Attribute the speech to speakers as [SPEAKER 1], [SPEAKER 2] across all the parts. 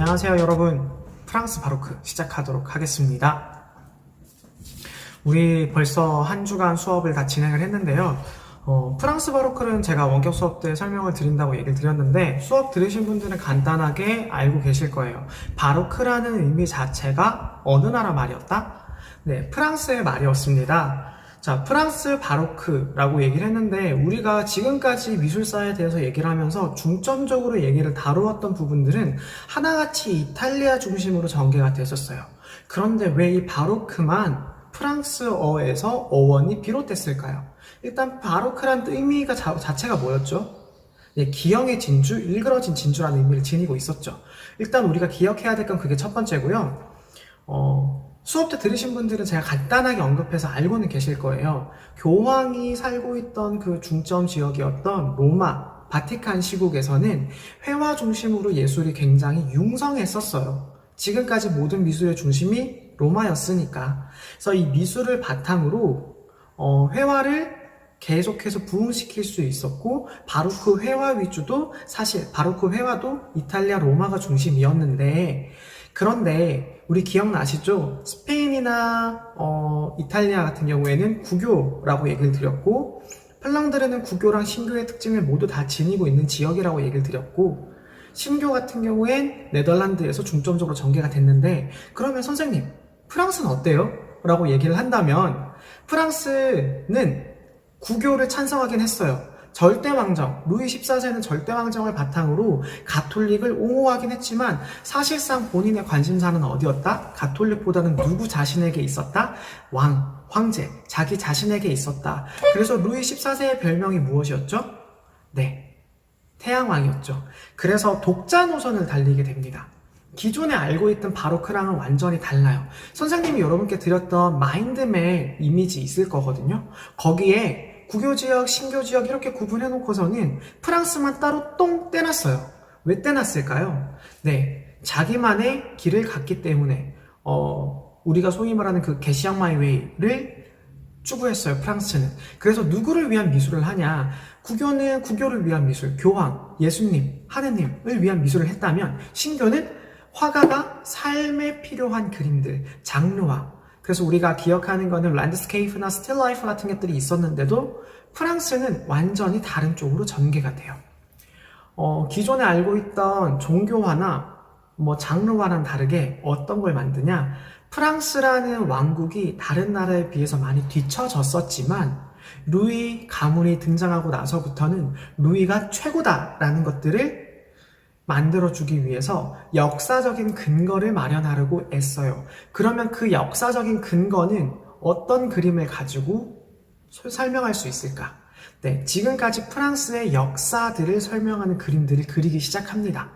[SPEAKER 1] 안녕하세요 여러분, 프랑스 바로크 시작하도록 하겠습니다. 우리 벌써 한 주간 수업을 다 진행을 했는데요. 프랑스 바로크는 제가 원격 수업 때 설명을 드린다고 얘기를 드렸는데, 수업 들으신 분들은 간단하게 알고 계실 거예요. 바로크라는 의미 자체가 어느 나라 말이었다? 네, 프랑스의 말이었습니다. 자, 프랑스 바로크라고 얘기를 했는데, 우리가 지금까지 미술사에 대해서 얘기를 하면서 중점적으로 얘기를 다루었던 부분들은 하나같이 이탈리아 중심으로 전개가 됐었어요. 그런데 왜 이 바로크만 프랑스어에서 어원이 비롯됐을까요? 일단 바로크란 의미가 자체가 뭐였죠? 네, 기형의 진주, 일그러진 진주라는 의미를 지니고 있었죠. 일단 우리가 기억해야 될 건 그게 첫 번째고요. 수업 때 들으신 분들은 제가 간단하게 언급해서 알고는 계실 거예요. 교황이 살고 있던 그 중점 지역이었던 로마, 바티칸 시국에서는 회화 중심으로 예술이 굉장히 융성했었어요. 지금까지 모든 미술의 중심이 로마였으니까. 그래서 이 미술을 바탕으로 회화를 계속해서 부흥시킬 수 있었고, 바로크 회화 위주도 사실 바로크 회화도 이탈리아 로마가 중심이었는데, 그런데 우리 기억나시죠? 스페인이나 이탈리아 같은 경우에는 구교라고 얘기를 드렸고, 플랑드르는 구교랑 신교의 특징을 모두 다 지니고 있는 지역이라고 얘기를 드렸고, 신교 같은 경우엔 네덜란드에서 중점적으로 전개가 됐는데, 그러면 선생님, 프랑스는 어때요? 라고 얘기를 한다면, 프랑스는 구교를 찬성하긴 했어요. 절대왕정, 루이 14세는 절대왕정을 바탕으로 가톨릭을 옹호하긴 했지만, 사실상 본인의 관심사는 어디였다? 가톨릭보다는 누구 자신에게 있었다? 왕, 황제, 자기 자신에게 있었다. 그래서 루이 14세의 별명이 무엇이었죠? 네, 태양왕이었죠. 그래서 독자 노선을 달리게 됩니다. 기존에 알고 있던 바로크랑은 완전히 달라요. 선생님이 여러분께 드렸던 마인드맵 이미지 있을 거거든요. 거기에 구교지역, 신교지역 이렇게 구분해놓고서는 프랑스만 따로 똥 떼놨어요. 왜 떼놨을까요? 네, 자기만의 길을 갔기 때문에 우리가 소위 말하는 그 게시앙 마이웨이를 추구했어요, 프랑스는. 그래서 누구를 위한 미술을 하냐? 구교는 구교를 위한 미술, 교황, 예수님, 하느님을 위한 미술을 했다면, 신교는 화가가 삶에 필요한 그림들, 장르화. 그래서 우리가 기억하는 거는 랜드스케이프나 스틸 라이프 같은 것들이 있었는데도 프랑스는 완전히 다른 쪽으로 전개가 돼요. 기존에 알고 있던 종교화나 장르화랑 다르게 어떤 걸 만드냐? 프랑스라는 왕국이 다른 나라에 비해서 많이 뒤처졌었지만, 루이 가문이 등장하고 나서부터는 루이가 최고다라는 것들을 만들어주기 위해서 역사적인 근거를 마련하려고 애써요. 그러면 그 역사적인 근거는 어떤 그림을 가지고 설명할 수 있을까? 네, 지금까지 프랑스의 역사들을 설명하는 그림들을 그리기 시작합니다.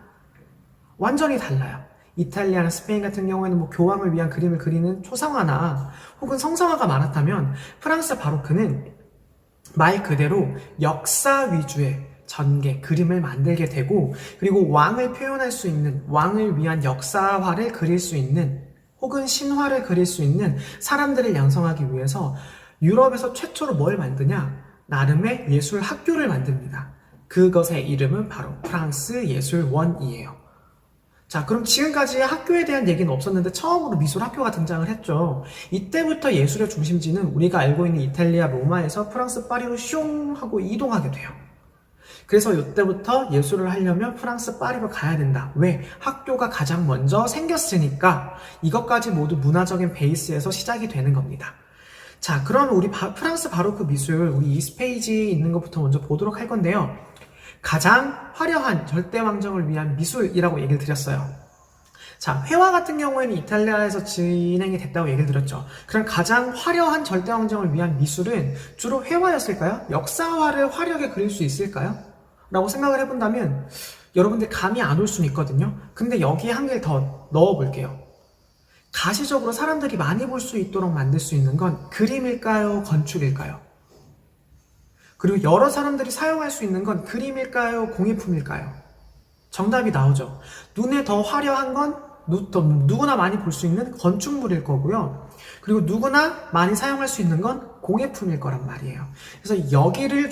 [SPEAKER 1] 완전히 달라요. 이탈리아나 스페인 같은 경우에는 교황을 위한 그림을 그리는 초상화나 혹은 성상화가 많았다면, 프랑스 바로크는 말 그대로 역사 위주의 전개, 그림을 만들게 되고, 그리고 왕을 표현할 수 있는, 왕을 위한 역사화를 그릴 수 있는, 혹은 신화를 그릴 수 있는 사람들을 양성하기 위해서 유럽에서 최초로 뭘 만드냐? 나름의 예술 학교를 만듭니다. 그것의 이름은 바로 프랑스 예술원이에요. 자, 그럼 지금까지 학교에 대한 얘기는 없었는데 처음으로 미술 학교가 등장을 했죠. 이때부터 예술의 중심지는 우리가 알고 있는 이탈리아 로마에서 프랑스 파리로 슝 하고 이동하게 돼요. 그래서 이때부터 예술을 하려면 프랑스 파리로 가야 된다. 왜? 학교가 가장 먼저 생겼으니까. 이것까지 모두 문화적인 베이스에서 시작이 되는 겁니다. 자, 그럼 우리 프랑스 바로크 미술, 우리 20페이지 있는 것부터 먼저 보도록 할 건데요. 가장 화려한 절대왕정을 위한 미술이라고 얘기를 드렸어요. 자, 회화 같은 경우에는 이탈리아에서 진행이 됐다고 얘기를 드렸죠. 그럼 가장 화려한 절대왕정을 위한 미술은 주로 회화였을까요? 역사화를 화려하게 그릴 수 있을까요? 라고 생각을 해본다면 여러분들 감이 안 올 수는 있거든요. 근데 여기에 한 개 더 넣어볼게요. 가시적으로 사람들이 많이 볼 수 있도록 만들 수 있는 건 그림일까요? 건축일까요? 그리고 여러 사람들이 사용할 수 있는 건 그림일까요? 공예품일까요? 정답이 나오죠. 눈에 더 화려한 건 누구나 많이 볼 수 있는 건축물일 거고요. 그리고 누구나 많이 사용할 수 있는 건 공예품일 거란 말이에요. 그래서 여기를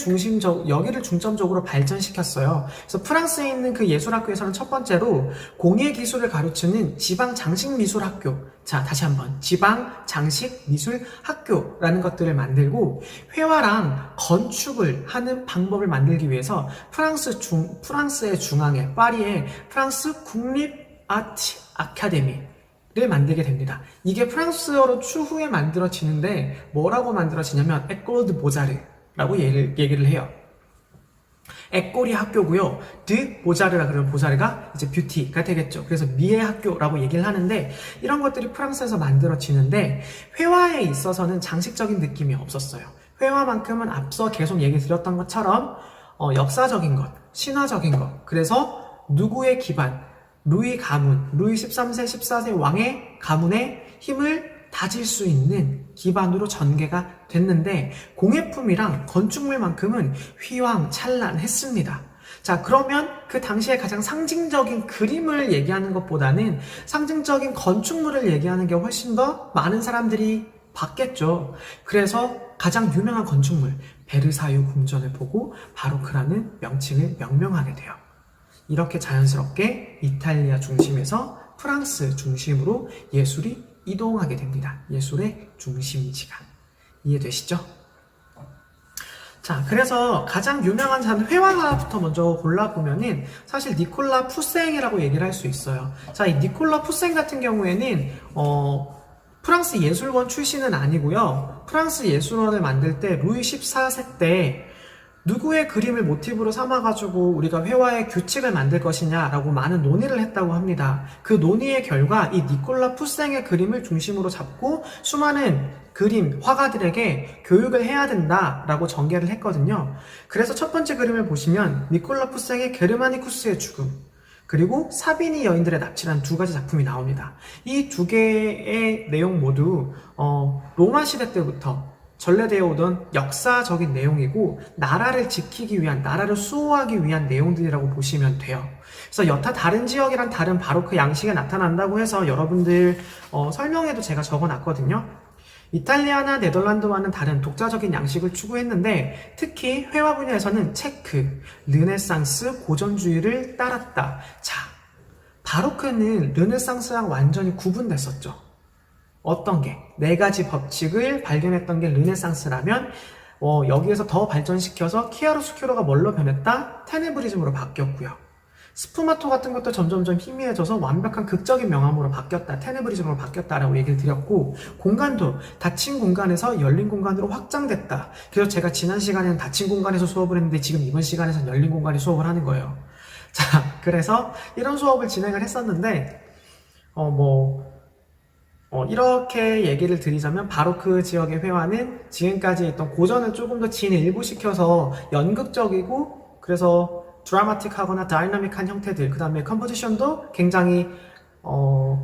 [SPEAKER 1] 중점적으로 발전시켰어요. 그래서 프랑스에 있는 그 예술학교에서는 첫 번째로 공예 기술을 가르치는 지방 장식 미술 학교, 자 다시 한번 지방 장식 미술 학교라는 것들을 만들고 회화랑 건축을 하는 방법을 만들기 위해서 프랑스의 중앙에 파리에 프랑스 국립 아트 아카데미를 만들게 됩니다. 이게 프랑스어로 추후에 만들어지는데 뭐라고 만들어지냐면 에콜 드 보자르라고 얘기를 해요. 에꼴이 학교고요. 드 보자르라 그러면 보자르가 이제 뷰티가 되겠죠. 그래서 미의 학교라고 얘기를 하는데 이런 것들이 프랑스에서 만들어지는데 회화에 있어서는 장식적인 느낌이 없었어요. 회화만큼은 앞서 계속 얘기 드렸던 것처럼 역사적인 것, 신화적인 것. 그래서 누구의 기반, 루이 13세, 14세 왕의 가문의 힘을 다질 수 있는 기반으로 전개가 됐는데 공예품이랑 건축물만큼은 휘황찬란했습니다. 자, 그러면 그 당시에 가장 상징적인 그림을 얘기하는 것보다는 상징적인 건축물을 얘기하는 게 훨씬 더 많은 사람들이 봤겠죠. 그래서 가장 유명한 건축물 베르사유 궁전을 보고 바로크라는 명칭을 명명하게 돼요. 이렇게 자연스럽게 이탈리아 중심에서 프랑스 중심으로 예술이 이동하게 됩니다. 예술의 중심지가. 이해되시죠? 자, 그래서 가장 유명한 회화가부터 먼저 골라보면은 사실 니콜라 푸생이라고 얘기를 할 수 있어요. 자, 이 니콜라 푸생 같은 경우에는 프랑스 예술원 출신은 아니고요. 프랑스 예술원을 만들 때 루이 14세 때 누구의 그림을 모티브로 삼아가지고 우리가 회화의 규칙을 만들 것이냐라고 많은 논의를 했다고 합니다. 그 논의의 결과 이 니콜라 푸생의 그림을 중심으로 잡고 수많은 그림, 화가들에게 교육을 해야 된다라고 전개를 했거든요. 그래서 첫 번째 그림을 보시면 니콜라 푸생의 게르마니쿠스의 죽음, 그리고 사비니 여인들의 납치라는 두 가지 작품이 나옵니다. 이 두 개의 내용 모두 로마 시대 때부터 전래되어 오던 역사적인 내용이고 나라를 지키기 위한, 나라를 수호하기 위한 내용들이라고 보시면 돼요. 그래서 여타 다른 지역이랑 다른 바로크 양식에 나타난다고 해서 여러분들 설명에도 제가 적어놨거든요. 이탈리아나 네덜란드와는 다른 독자적인 양식을 추구했는데 특히 회화 분야에서는 체크, 르네상스, 고전주의를 따랐다. 자, 바로크는 르네상스랑 완전히 구분됐었죠. 어떤 게? 네 가지 법칙을 발견했던 게 르네상스라면 여기에서 더 발전시켜서 키아로스큐로가 뭘로 변했다? 테네브리즘으로 바뀌었고요. 스푸마토 같은 것도 점점점 희미해져서 완벽한 극적인 명암으로 바뀌었다. 테네브리즘으로 바뀌었다라고 얘기를 드렸고 공간도 닫힌 공간에서 열린 공간으로 확장됐다. 그래서 제가 지난 시간에는 닫힌 공간에서 수업을 했는데 지금 이번 시간에서는 열린 공간에 수업을 하는 거예요. 자, 그래서 이런 수업을 진행을 했었는데 이렇게 얘기를 드리자면 바로크 지역의 회화는 지금까지 있던 고전을 조금 더 진일보시켜서 연극적이고 그래서 드라마틱하거나 다이나믹한 형태들, 그 다음에 컴포지션도 굉장히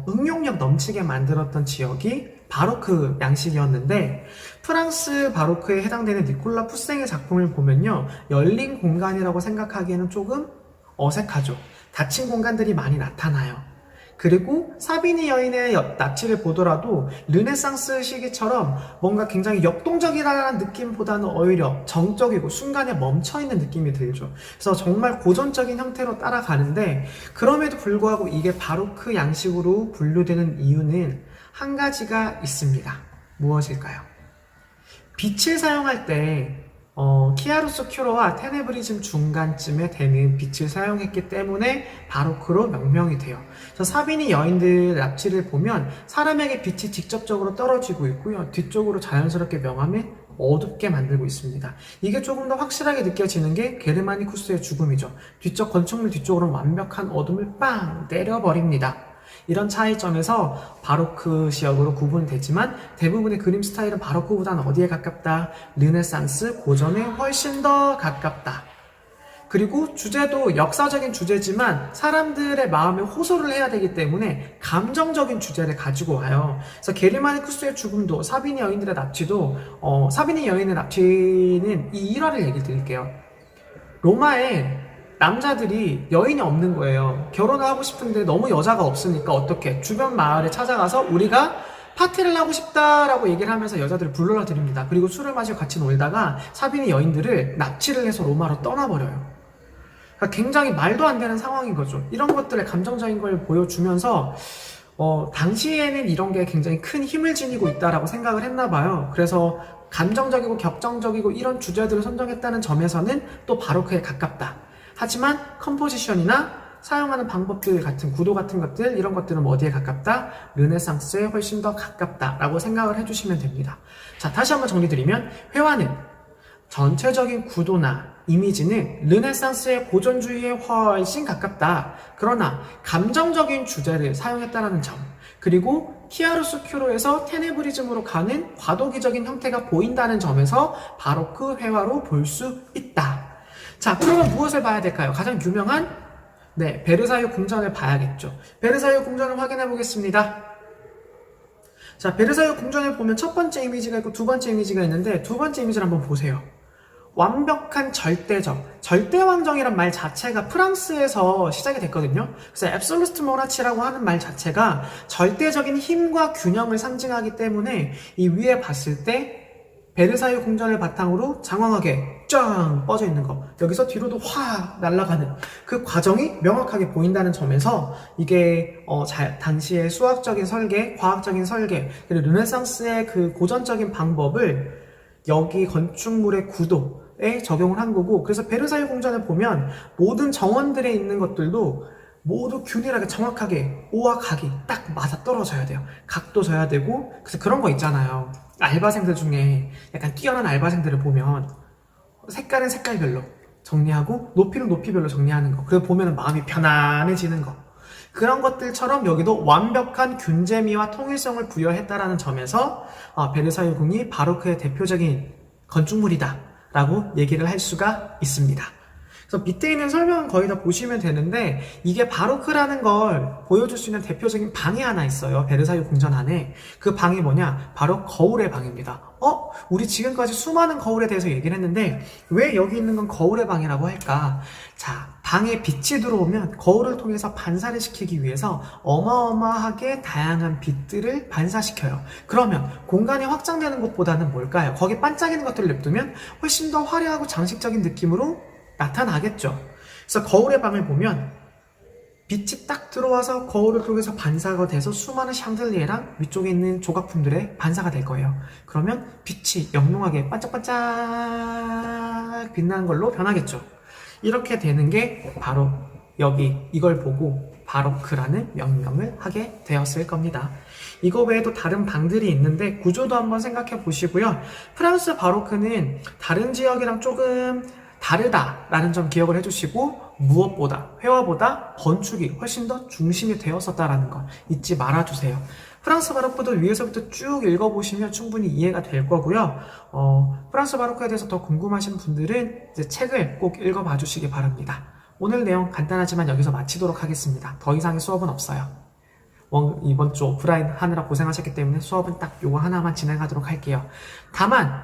[SPEAKER 1] 응용력 넘치게 만들었던 지역이 바로크 양식이었는데 프랑스 바로크에 해당되는 니콜라 푸생의 작품을 보면요, 열린 공간이라고 생각하기에는 조금 어색하죠. 닫힌 공간들이 많이 나타나요. 그리고 사비니 여인의 납치를 보더라도 르네상스 시기처럼 뭔가 굉장히 역동적이라는 느낌보다는 오히려 정적이고 순간에 멈춰있는 느낌이 들죠. 그래서 정말 고전적인 형태로 따라가는데 그럼에도 불구하고 이게 바로크 양식으로 분류되는 이유는 한 가지가 있습니다. 무엇일까요? 빛을 사용할 때 키아로스큐로와 테네브리즘 중간쯤에 되는 빛을 사용했기 때문에 바로크로 명명이 돼요. 그래서 사비니 여인들 납치를 보면 사람에게 빛이 직접적으로 떨어지고 있고요. 뒤쪽으로 자연스럽게 명암을 어둡게 만들고 있습니다. 이게 조금 더 확실하게 느껴지는 게 게르마니쿠스의 죽음이죠. 뒤쪽 건축물 뒤쪽으로는 완벽한 어둠을 빵 때려버립니다. 이런 차이점에서 바로크 지역으로 구분되지만 대부분의 그림 스타일은 바로크보다는 어디에 가깝다? 르네상스, 고전에 훨씬 더 가깝다. 그리고 주제도 역사적인 주제지만 사람들의 마음에 호소를 해야 되기 때문에 감정적인 주제를 가지고 와요. 그래서 게르마니쿠스의 죽음도 사비니 여인들의 납치도 사비니 여인의 납치는 이 일화를 얘기 드릴게요. 로마에 남자들이 여인이 없는 거예요. 결혼을 하고 싶은데 너무 여자가 없으니까 어떻게 주변 마을에 찾아가서 우리가 파티를 하고 싶다라고 얘기를 하면서 여자들을 불러라 드립니다. 그리고 술을 마시고 같이 놀다가 사빈이 여인들을 납치를 해서 로마로 떠나버려요. 그러니까 굉장히 말도 안 되는 상황인 거죠. 이런 것들의 감정적인 걸 보여주면서 당시에는 이런 게 굉장히 큰 힘을 지니고 있다라고 생각을 했나 봐요. 그래서 감정적이고 격정적이고 이런 주제들을 선정했다는 점에서는 또 바로크에 가깝다. 하지만 컴포지션이나 사용하는 방법들 같은 구도 같은 것들 이런 것들은 어디에 가깝다? 르네상스에 훨씬 더 가깝다라고 생각을 해주시면 됩니다. 자, 다시 한번 정리드리면 회화는 전체적인 구도나 이미지는 르네상스의 고전주의에 훨씬 가깝다. 그러나 감정적인 주제를 사용했다는 점, 그리고 키아로스큐로에서 테네브리즘으로 가는 과도기적인 형태가 보인다는 점에서 바로크 회화로 볼 수 있다. 자, 그러면 무엇을 봐야 될까요? 가장 유명한 베르사유 궁전을 봐야겠죠. 베르사유 궁전을 확인해 보겠습니다. 자, 베르사유 궁전을 보면 첫 번째 이미지가 있고 두 번째 이미지가 있는데 두 번째 이미지를 한번 보세요. 완벽한 절대왕정이란 말 자체가 프랑스에서 시작이 됐거든요. 그래서 앱솔루트 모나치라고 하는 말 자체가 절대적인 힘과 균형을 상징하기 때문에 이 위에 봤을 때 베르사유 궁전을 바탕으로 장황하게 쫙 뻗어 있는 거, 여기서 뒤로도 확 날아가는 그 과정이 명확하게 보인다는 점에서 이게 당시의 수학적인 설계, 과학적인 설계, 그리고 르네상스의 그 고전적인 방법을 여기 건축물의 구도에 적용을 한 거고, 그래서 베르사유 궁전을 보면 모든 정원들에 있는 것들도 모두 균일하게 정확하게 오와 각이 딱 맞아 떨어져야 돼요. 각도 져야 되고. 그래서 그런 거 있잖아요. 알바생들 중에 약간 뛰어난 알바생들을 보면 색깔은 색깔별로 정리하고 높이는 높이별로 정리하는 거. 그래서 보면 마음이 편안해지는 거. 그런 것들처럼 여기도 완벽한 균재미와 통일성을 부여했다라는 점에서 베르사유 궁이 바로크의 대표적인 건축물이다 라고 얘기를 할 수가 있습니다. 그래서 밑에 있는 설명은 거의 다 보시면 되는데, 이게 바로크라는 걸 보여줄 수 있는 대표적인 방이 하나 있어요. 베르사유 궁전 안에. 그 방이 뭐냐? 바로 거울의 방입니다. 우리 지금까지 수많은 거울에 대해서 얘기를 했는데 왜 여기 있는 건 거울의 방이라고 할까? 자, 방에 빛이 들어오면 거울을 통해서 반사를 시키기 위해서 어마어마하게 다양한 빛들을 반사시켜요. 그러면 공간이 확장되는 것보다는 뭘까요? 거기 반짝이는 것들을 냅두면 훨씬 더 화려하고 장식적인 느낌으로 나타나겠죠. 그래서 거울의 방을 보면 빛이 딱 들어와서 거울을 통해서 반사가 돼서 수많은 샹들리에랑 위쪽에 있는 조각품들에 반사가 될 거예요. 그러면 빛이 영롱하게 반짝반짝 빛나는 걸로 변하겠죠. 이렇게 되는 게 바로 여기 이걸 보고 바로크라는 명명을 하게 되었을 겁니다. 이거 외에도 다른 방들이 있는데 구조도 한번 생각해 보시고요. 프랑스 바로크는 다른 지역이랑 조금 다르다라는 점 기억을 해주시고, 무엇보다 회화보다 건축이 훨씬 더 중심이 되었었다라는 거 잊지 말아주세요. 프랑스 바로크도 위에서부터 쭉 읽어보시면 충분히 이해가 될 거고요. 프랑스 바로크에 대해서 더 궁금하신 분들은 이제 책을 꼭 읽어봐 주시기 바랍니다. 오늘 내용 간단하지만 여기서 마치도록 하겠습니다. 더 이상의 수업은 없어요. 이번 주 오프라인 하느라 고생하셨기 때문에 수업은 딱 요거 하나만 진행하도록 할게요. 다만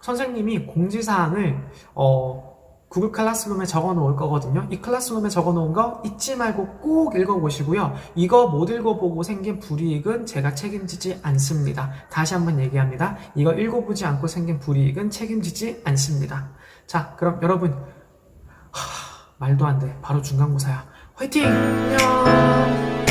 [SPEAKER 1] 선생님이 공지사항을 구글 클래스룸에 적어 놓을 거거든요. 이 클래스룸에 적어 놓은 거 잊지 말고 꼭 읽어보시고요. 이거 못 읽어보고 생긴 불이익은 제가 책임지지 않습니다. 다시 한번 얘기합니다. 이거 읽어보지 않고 생긴 불이익은 책임지지 않습니다. 자, 그럼 여러분, 말도 안 돼. 바로 중간고사야. 화이팅! 안녕!